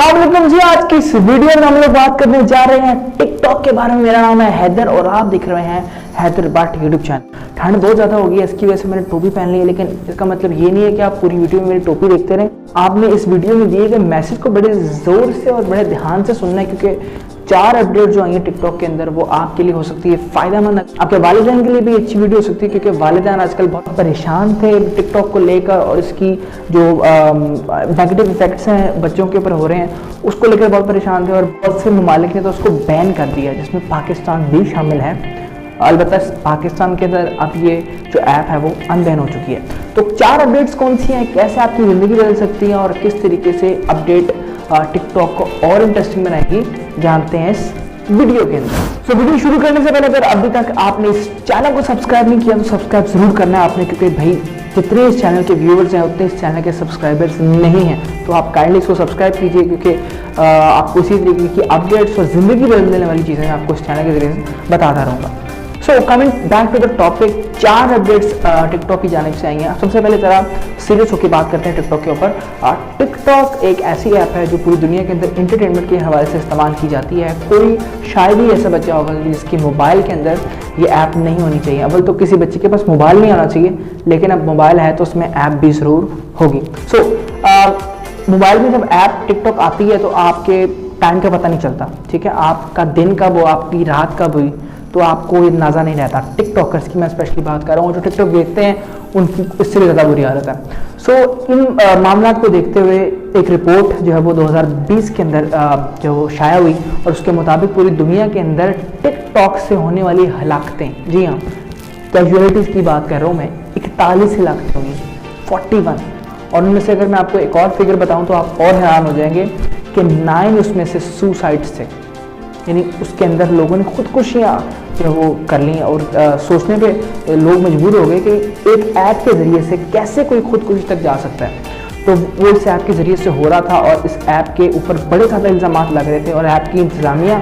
अस्सलाम वालेकुम जी। आज की इस वीडियो में हम लोग बात करने जा रहे हैं टिकटॉक के बारे में। मेरा नाम है हैदर और आप देख रहे हैं हैदर बाट यूट्यूब चैनल। ठंड बहुत ज़्यादा हो गई है, इसकी वजह से मैंने टोपी पहन ली है, लेकिन इसका मतलब ये नहीं है कि आप पूरी वीडियो में मेरी टोपी देखते रहें। आपने इस वीडियो में दिए गए मैसेज को बड़े ज़ोर से और बड़े ध्यान से सुनना है, क्योंकि 4 अपडेट जो आई है टिकटॉक के अंदर वो आपके लिए हो सकती है फ़ायदेमंद। आपके वालिदैन के लिए भी अच्छी वीडियो हो सकती है, क्योंकि वालिदैन आजकल बहुत परेशान थे टिकटॉक को लेकर, और इसकी जो नेगेटिव इफेक्ट्स हैं बच्चों के ऊपर हो रहे हैं उसको लेकर बहुत परेशान थे, और बहुत से ममालिक ने तो उसको बैन कर दिया, जिसमें पाकिस्तान भी शामिल है। अलबत्ता पाकिस्तान के अंदर अब ये जो ऐप है वो अनबैन हो चुकी है। तो 4 अपडेट्स कौन सी हैं, कैसे आपकी ज़िंदगी बदल सकती है और किस तरीके से अपडेट टिकटॉक को और इंटरेस्टिंग बनाएगी, जानते हैं इस वीडियो के अंदर। तो वीडियो शुरू करने से पहले अगर अभी तक आपने इस चैनल को सब्सक्राइब नहीं किया तो सब्सक्राइब जरूर करना है आपने, क्योंकि भाई जितने इस चैनल के व्यूवर्स हैं उतने इस चैनल के सब्सक्राइबर्स नहीं हैं। तो आप काइंडली इसको सब्सक्राइब कीजिए, क्योंकि आपको इसी तरीके की अपडेट्स और ज़िंदगी बदलने वाली चीज़ें आपको इस चैनल के जरिए से बताता रहूँगा। So coming back to the topic, 4 updates TikTok की जानिब से आएंगे। सबसे पहले ज़रा सीरियस होकर बात करते हैं टिकटॉक के ऊपर। टिकटॉक एक ऐसी ऐप है जो पूरी दुनिया के अंदर इंटरटेनमेंट के हवाले से इस्तेमाल की जाती है। कोई शायद ही ऐसा बच्चा होगा जिसकी मोबाइल के अंदर ये ऐप नहीं होनी चाहिए। अव्वल तो किसी बच्चे के पास मोबाइल नहीं आना चाहिए, लेकिन अब मोबाइल है तो उसमें ऐप भी ज़रूर होगी। सो मोबाइल में जब ऐप टिकटॉक आती है तो आपके टाइम का पता नहीं चलता, ठीक है। आपका दिन कब हो, आपकी रात कब हुई, तो आपको ये अंदाज़ा नहीं रहता। टिकटॉकर्स की मैं स्पेशली बात कर रहा हूँ, जो टिकटॉक देखते हैं उनकी इससे भी ज़्यादा बुरी हालत है। सो इन मामला को देखते हुए एक रिपोर्ट जो है वो 2020 के अंदर जो शाया हुई, और उसके मुताबिक पूरी दुनिया के अंदर टिकटॉक से होने वाली हलाकतें, जी हाँ कैजुअलिटीज़ की बात कर रहा हूँ मैं, 41 हलाकतें हुई, 41। और उनमें से अगर मैं आपको एक और फिगर बताऊँ तो आप और हैरान हो जाएंगे कि 9 उसमें से सुसाइड से, यानी उसके अंदर लोगों ने खुदकुशियाँ जो वो कर ली, और सोचने पे लोग मजबूर हो गए कि एक ऐप के ज़रिए से कैसे कोई खुदकुशी तक जा सकता है। तो वो इस ऐप के ज़रिए से हो रहा था, और इस ऐप के ऊपर बड़े ज़्यादा इल्ज़ामात लग रहे थे, और ऐप की इंतज़ामिया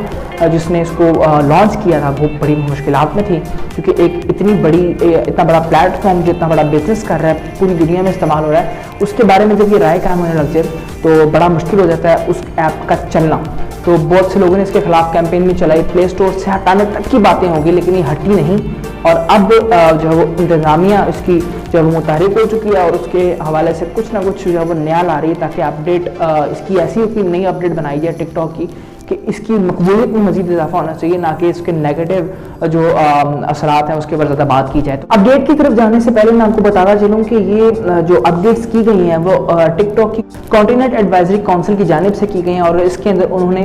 जिसने इसको लॉन्च किया था वो बड़ी मुश्किलात में थी, क्योंकि एक इतना बड़ा प्लेटफॉर्म जो इतना बड़ा बिजनेस कर रहा है, पूरी दुनिया में इस्तेमाल हो रहा है, उसके बारे में जब ये राय कायम होने लग जाए तो बड़ा मुश्किल हो जाता है उस ऐप का चलना। तो बहुत से लोगों ने इसके खिलाफ कैंपेन भी चलाई, प्ले स्टोर से हटाने तक की बातें होगी, लेकिन ये हटी नहीं। और अब जो है वो इंतज़ामिया इसकी जो है मुतहरिक हो चुकी है, और उसके हवाले से कुछ ना कुछ जो है वो नया ला रही है, ताकि अपडेट इसकी ऐसी कोई नई अपडेट बनाई जाए टिकटॉक की कि इसकी मकबूलियत में मज़ीद इजाफा होना चाहिए, ना कि इसके नेगेटिव जो असरात हैं उसके ऊपर ज़्यादा बात की जाए। तो अपडेट की तरफ जाने से पहले मैं आपको बताना चलूँ कि ये जो अपडेट्स की गई हैं वो टिकटॉक की कॉन्टिनेंट एडवाइजरी काउंसिल की जानिब से की गई हैं, और इसके अंदर उन्होंने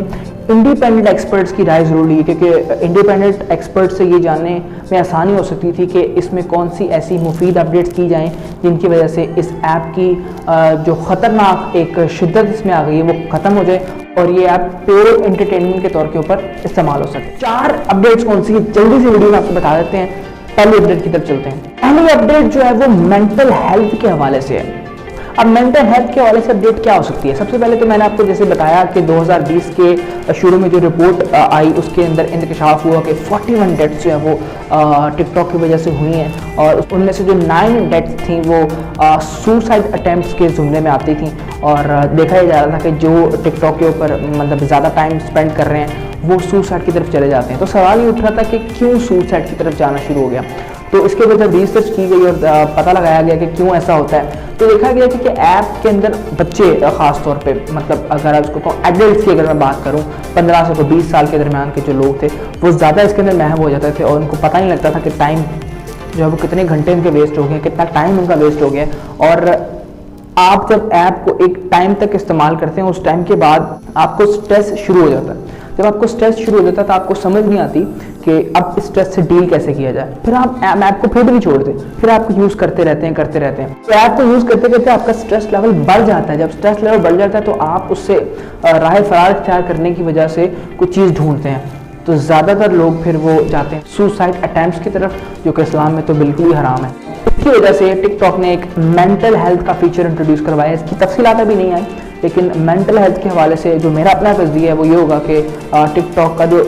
इंडिपेंडेंट एक्सपर्ट्स की राय ज़रूर ली, क्योंकि इंडिपेंडेंट एक्सपर्ट से ये जानने में आसानी हो सकती थी कि इसमें कौन सी ऐसी मुफीद अपडेट्स की जाएँ जिनकी वजह से इस ऐप की जो ख़तरनाक एक शिद्दत इसमें आ गई है वो ख़त्म हो जाए, और ये ऐप प्योर एंटरटेनमेंट के तौर के ऊपर इस्तेमाल हो सके। 4 अपडेट्स कौन सी है जल्दी से वीडियो में आपको बता देते हैं। पहली अपडेट की तरफ चलते हैं। पहली अपडेट जो है वो मेंटल हेल्थ के हवाले से है। अब मेंटल हेल्थ के हवाले से अपडेट क्या हो सकती है? सबसे पहले तो मैंने आपको जैसे बताया कि 2020 के शुरू में जो रिपोर्ट आई उसके अंदर इंकशाफ हुआ कि 41 डेथ्स जो है वो टिकटॉक की वजह से हुई हैं, और उनमें से जो 9 डेथ्स थी वो सुसाइड अटैम्प्ट्स के जुमले में आती थी। और देखा जा रहा था कि जो टिकटॉक के ऊपर मतलब ज़्यादा टाइम स्पेंड कर रहे हैं वो सुसाइड की तरफ चले जाते हैं। तो सवाल ये उठ रहा था कि क्यों सुसाइड की तरफ जाना शुरू हो गया। तो इसके ऊपर जब रिसर्च की गई और पता लगाया गया कि क्यों ऐसा होता है, तो देखा गया कि ऐप के अंदर बच्चे ख़ास तौर पे, मतलब अगर आप उसको एडल्ट्स की अगर मैं बात करूं, 15 से 20 साल के दरमियान के जो लोग थे वो ज़्यादा इसके अंदर महव हो जाते थे, और उनको पता नहीं लगता था कि टाइम जो है वो कितने घंटे उनके वेस्ट हो गए, कितना टाइम उनका वेस्ट हो गया। और आप जब ऐप को एक टाइम तक इस्तेमाल करते हैं, उस टाइम के बाद आपको स्ट्रेस शुरू हो जाता है। जब आपको स्ट्रेस शुरू हो जाता है तो आपको समझ नहीं आती कि अब स्ट्रेस से डील कैसे किया जाए, फिर आप ऐप को फिर भी नहीं छोड़ते, फिर आपको यूज़ करते रहते हैं। तो ऐप को यूज़ करते करते आपका स्ट्रेस लेवल बढ़ जाता है। जब स्ट्रेस लेवल बढ़ जाता है तो आप उससे राह फरार इख्तियार करने की वजह से कुछ चीज़ ढूंढते हैं। तो ज़्यादातर लोग फिर वो जाते हैं सुसाइड अटैम्प्ट्स की तरफ, जो कि इस्लाम में तो बिल्कुल ही हराम है। इसकी वजह से टिकटॉक ने एक मेंटल हेल्थ का फीचर इंट्रोड्यूस करवाया। इसकी तफसीलात अभी नहीं आई, लेकिन मेंटल हेल्थ के हवाले से जो मेरा अपना नज़रिया है वो ये होगा कि टिकटॉक का जो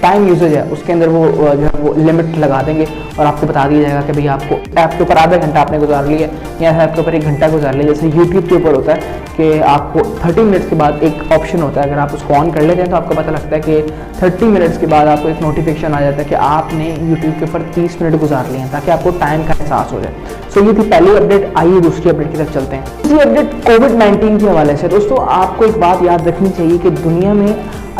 ٹائم یوزیج ہے اس کے اندر وہ جو ہے وہ لمٹ لگا دیں گے اور آپ کو بتا دیا جائے گا کہ بھئی آپ کو ایپ کے اوپر آدھا گھنٹہ آپ نے گزار لیا یا ایپ کے اوپر 1 گھنٹہ گزار لیا. جیسے یوٹیوب کے اوپر ہوتا ہے کہ آپ کو 30 منٹس کے بعد ایک آپشن ہوتا ہے, اگر آپ اس کو آن کر لیتے ہیں تو آپ کو پتہ لگتا ہے کہ 30 منٹس کے بعد آپ کو ایک نوٹیفیکیشن آ جاتا ہے کہ آپ نے یوٹیوب کے اوپر 30 منٹ گزار لیے ہیں, تاکہ آپ کو ٹائم کا احساس ہو جائے. سو یہ تھی پہلی اپڈیٹ. آئیے دوسری اپڈیٹ کی طرف چلتے ہیں. دوسری اپڈیٹ کووڈ-19 کے حوالے سے. دوستوں آپ کو ایک بات یاد رکھنی چاہیے کہ دنیا میں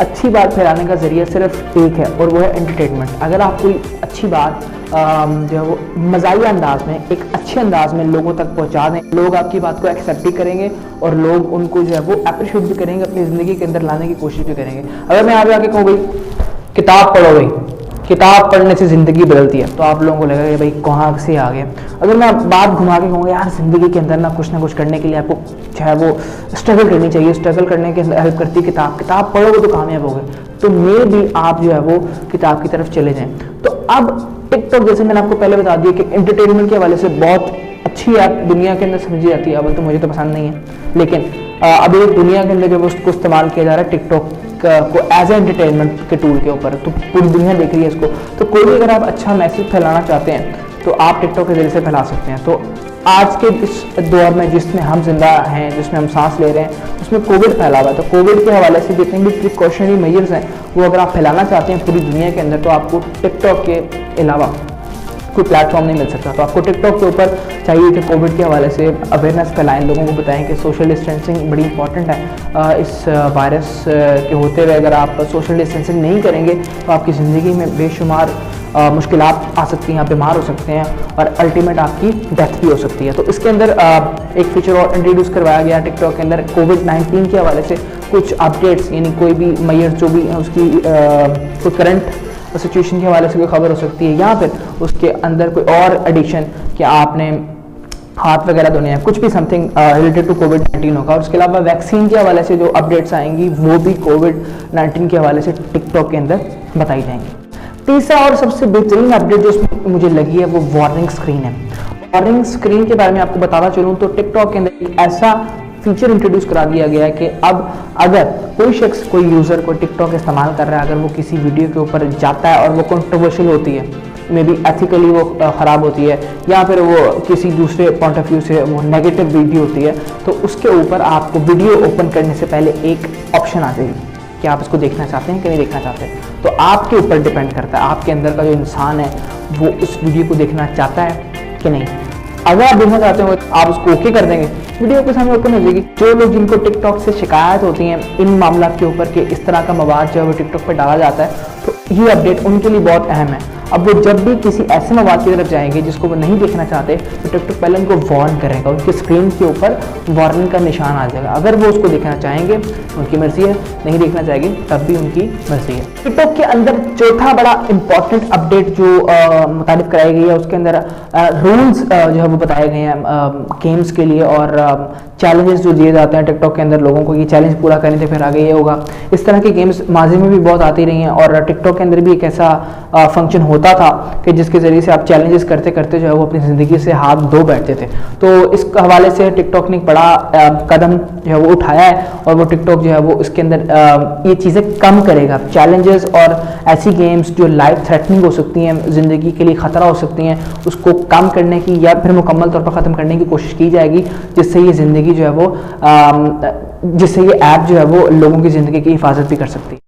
اچھی بات پھیلانے کا ذریعہ صرف ایک ہے اور وہ ہے انٹرٹینمنٹ. اگر آپ کوئی اچھی بات جو ہے وہ مزاحیہ انداز میں, ایک اچھے انداز میں لوگوں تک پہنچا دیں, لوگ آپ کی بات کو ایکسیپٹ بھی کریں گے اور لوگ ان کو جو ہے وہ اپریشیٹ بھی کریں گے, اپنی زندگی کے اندر لانے کی کوشش بھی کریں گے. اگر میں آگے کہوں بھائی کتاب پڑھو, بھائی کتاب پڑھنے سے زندگی بدلتی ہے, تو آپ لوگوں کو لگے گا کہ بھائی کہاں سے آ گئے. اگر میں بات گھما کے کہوں گا یار زندگی کے اندر نہ کچھ کرنے کے لیے آپ کو جو ہے وہ اسٹرگل کرنی چاہیے, اسٹرگل کرنے کے اندر ہیلپ کرتی کتاب پڑھو گے تو کامیاب ہوگے, تو میں بھی آپ جو ہے وہ کتاب کی طرف چلے جائیں. تو اب ٹک ٹاک جیسے میں نے آپ کو پہلے بتا دیا کہ انٹرٹینمنٹ کے حوالے سے بہت اچھی ایپ دنیا کے اندر سمجھی جاتی ہے. اول تو مجھے تو پسند نہیں ہے, لیکن ابھی دنیا کے اندر جب اس کو استعمال کیا جا رہا ہے ٹک ٹاک کو ایز اے انٹرٹینمنٹ کے ٹول کے اوپر, تو پوری دنیا دیکھ رہی ہے اس کو. تو کوئی بھی اگر آپ اچھا میسج پھیلانا چاہتے ہیں تو آپ ٹک ٹاک کے ذریعے سے پھیلا سکتے ہیں. تو آج کے اس دور میں جس میں ہم زندہ ہیں, جس میں ہم سانس لے رہے ہیں, اس میں کووڈ پھیلا ہوا ہے. تو کووڈ کے حوالے سے جتنے بھی پریکاشنری میجرز ہیں وہ اگر آپ پھیلانا چاہتے ہیں پوری دنیا کے اندر, تو آپ کو ٹک ٹاک کے علاوہ کوئی پلیٹ فارم نہیں مل سکتا. تو آپ کو ٹک ٹاک کے اوپر چاہیے کہ کووڈ کے حوالے سے اویئرنیس پھیلائیں, لوگوں کو بتائیں کہ سوشل ڈسٹینسنگ بڑی امپورٹنٹ ہے. اس وائرس کے ہوتے ہوئے اگر آپ سوشل ڈسٹینسنگ نہیں کریں گے تو آپ کی زندگی میں بے شمار مشکلات آ سکتی ہیں, آپ بیمار ہو سکتے ہیں اور الٹیمیٹ آپ کی ڈیتھ بھی ہو سکتی ہے. تو اس کے اندر ایک فیچر اور انٹروڈیوس کروایا گیا ٹک ٹاک کے اندر کووڈ-19 کے حوالے سے کچھ اپڈیٹس, یعنی کوئی بھی میئر جو بھی اس کی کوئی کرنٹ سچویشن کے حوالے سے کوئی خبر ہو سکتی ہے, یا پھر اس کے اندر کوئی اور ایڈیشن کہ آپ نے ہاتھ وغیرہ دھونے ہیں, کچھ بھی سم تھنگ ریلیٹڈ ٹو کووڈ-19 ہوگا. اور اس کے علاوہ ویکسین کے حوالے سے جو اپڈیٹس آئیں گی وہ بھی کووڈ-19 کے حوالے سے ٹک ٹاک کے اندر بتائی جائیں گی. تیسرا اور سب سے بہترین اپڈیٹ جو اس میں مجھے لگی ہے وہ وارننگ اسکرین ہے. وارننگ اسکرین کے بارے میں آپ کو بتانا چلوں تو ٹک ٹاک کے اندر ایک ایسا فیچر انٹروڈیوس کرا دیا گیا ہے کہ اب اگر کوئی شخص, کوئی یوزر کوئی ٹک ٹاک استعمال کر رہا ہے, اگر وہ کسی ویڈیو کے اوپر جاتا ہے اور وہ کنٹروورشل ہوتی ہے, میں بھی ایتھیکلی وہ خراب ہوتی ہے, یا پھر وہ کسی دوسرے پوائنٹ آف ویو سے وہ نیگیٹو ویڈیو ہوتی ہے, تو اس کے اوپر آپ کو ویڈیو اوپن کرنے سے پہلے ایک آپشن آ جائے گی کہ آپ اس کو دیکھنا چاہتے ہیں کہ نہیں دیکھنا چاہتے. تو آپ کے اوپر ڈیپینڈ کرتا ہے آپ کے اندر کا جو انسان ہے وہ اس ویڈیو کو دیکھنا چاہتا ہے کہ نہیں. اگر آپ دیکھنا چاہتے ہو آپ اس کو اوکے کر دیں گے, ویڈیو کے سامنے اوپن ہو جائے گی. جو لوگ جن کو ٹک ٹاک سے شکایت ہوتی ہیں ان معاملات کے اوپر کہ اس طرح کا مواد جو ہے وہ ٹک ٹاک پہ ڈالا جاتا ہے, تو یہ اپڈیٹ ان کے لیے بہت اہم ہے. اب وہ جب بھی کسی ایسے مواد کی طرف جائیں گے جس کو وہ نہیں دیکھنا چاہتے, تو ٹک ٹاک پہلے ان کو وارن کرے گا, ان کی اسکرین کے اوپر وارننگ کا نشان آ جائے گا. اگر وہ اس کو دیکھنا چاہیں گے ان کی مرضی ہے, نہیں دیکھنا چاہیں گے تب بھی ان کی مرضی ہے. ٹک ٹاک کے اندر چوتھا بڑا امپورٹنٹ اپڈیٹ جو متعارف کرائی گئی ہے, اس کے اندر رولز جو ہے وہ بتائے گئے ہیں گیمز کے لیے, اور چیلنجز جو دیے جاتے ہیں ٹک ٹاک کے اندر لوگوں کو, یہ چیلنج پورا کرنے سے پھر آگے یہ ہوگا. اس طرح کی گیمز ماضی میں بھی بہت آتی رہی ہیں, اور ٹک ٹاک کے اندر بھی ایک ایسا فنکشن ہوتا تھا کہ جس کے ذریعے سے آپ چیلنجز کرتے کرتے جو ہے وہ اپنی زندگی سے ہاتھ دھو بیٹھتے تھے. تو اس حوالے سے ٹک ٹاک نے ایک بڑا قدم جو ہے وہ اٹھایا ہے, اور وہ ٹک ٹاک جو ہے وہ اس کے اندر یہ چیزیں کم کرے گا. چیلنجز اور ایسی گیمز جو لائف تھریٹننگ ہو سکتی ہیں, زندگی کے لیے خطرہ ہو سکتی ہیں, اس کو کم کرنے کی یا پھر مکمل طور پر ختم کرنے کی کوشش کی جائے گی, جس سے یہ زندگی جو ہے وہ جس سے یہ ایپ جو ہے وہ لوگوں کی زندگی کی حفاظت بھی کر سکتی ہے.